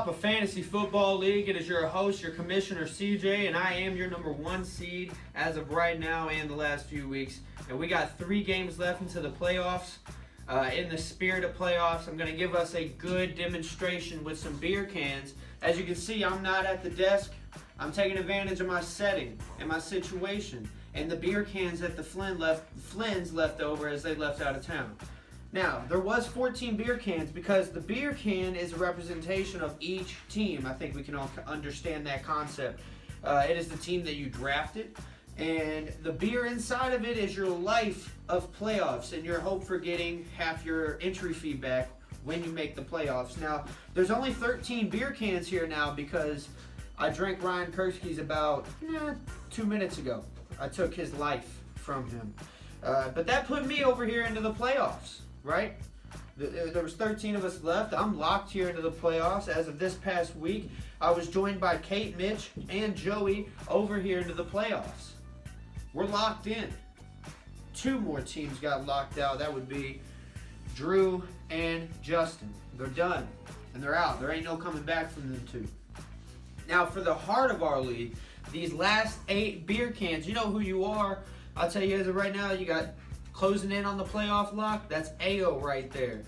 up a fantasy football league. It is your host, your commissioner, CJ, and I am your number 1 seed as of right now and the last few weeks. And we got 3 games left into the playoffs. In the spirit of playoffs, I'm going to give us a good demonstration with some beer cans. As you can see, I'm not at the desk. I'm taking advantage of my setting and my situation and the beer cans that the Flynn's left over as they left out of town. Now, there was 14 beer cans because the beer can is a representation of each team. I think we can all understand that concept. It is the team that you drafted, and the beer inside of it is your life of playoffs and your hope for getting half your entry fee back when you make the playoffs. Now, there's only 13 beer cans here now because I drank Ryan Kursky's about 2 minutes ago. I took his life from him. But that put me over here into the playoffs. Right? There was 13 of us left. I'm locked here into the playoffs. As of this past week, I was joined by Kate, Mitch, and Joey over here into the playoffs. We're locked in. 2 more teams got locked out. That would be Drew and Justin. They're done, and they're out. There ain't no coming back from them 2. Now, for the heart of our league, these last 8 beer cans, you know who you are. I'll tell you as of right now, you got closing in on the playoff lock, that's AO right there.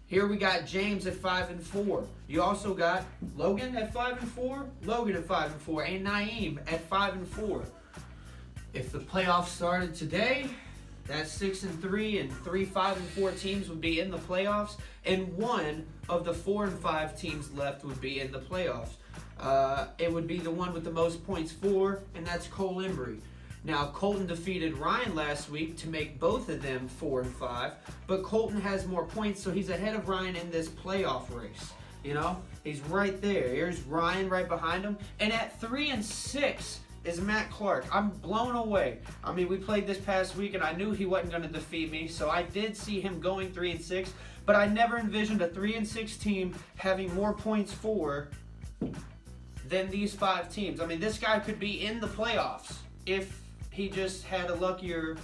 Here we got James at 5-4. You also got Logan at 5-4, Logan at 5-4, and Naeem at 5-4. If the playoffs started today, that's 6-3, and 3 5-4 teams would be in the playoffs, and 1 of the 4 and 5 teams left would be in the playoffs. It would be the one with the most points for, and that's Cole Embry. Now, Colton defeated Ryan last week to make both of them 4 and 5, but Colton has more points, so he's ahead of Ryan in this playoff race. You know, he's right there. Here's Ryan right behind him, and at 3-6 is Matt Clark. I'm blown away. I mean, we played this past week, and I knew he wasn't going to defeat me, so I did see him going 3-6, but I never envisioned a 3-6 team having more points for than these 5 teams. I mean, this guy could be in the playoffs if he just had a luckier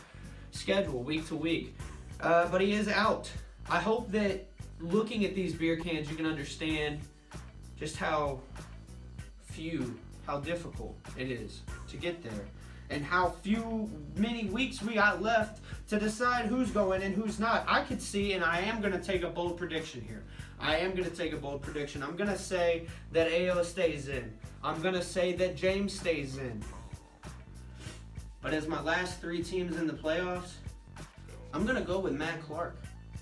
schedule week to week. But he is out. I hope that looking at these beer cans, you can understand just how difficult it is to get there. And how many weeks we got left to decide who's going and who's not. I could see, and I am going to take a bold prediction here. I'm going to say that AO stays in. I'm going to say that James stays in. But as my last 3 teams in the playoffs, I'm going to go with Matt Clark.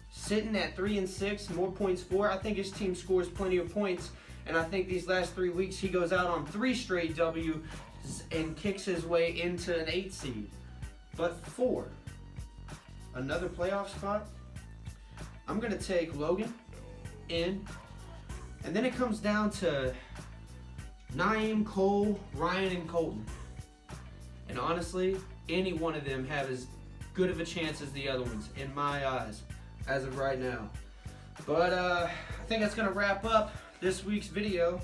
Sitting at 3-6, more points for. I think his team scores plenty of points. And I think these last 3 weeks he goes out on 3 straight W's and kicks his way into an 8 seed. But for another playoff spot, I'm going to take Logan in. And then it comes down to Naeem, Cole, Ryan, and Colton. And honestly, any one of them have as good of a chance as the other ones, in my eyes, as of right now. But I think that's going to wrap up this week's video.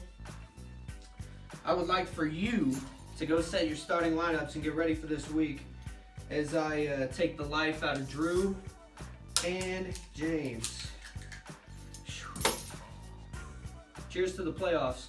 I would like for you to go set your starting lineups and get ready for this week as I take the life out of Drew and James. Cheers to the playoffs.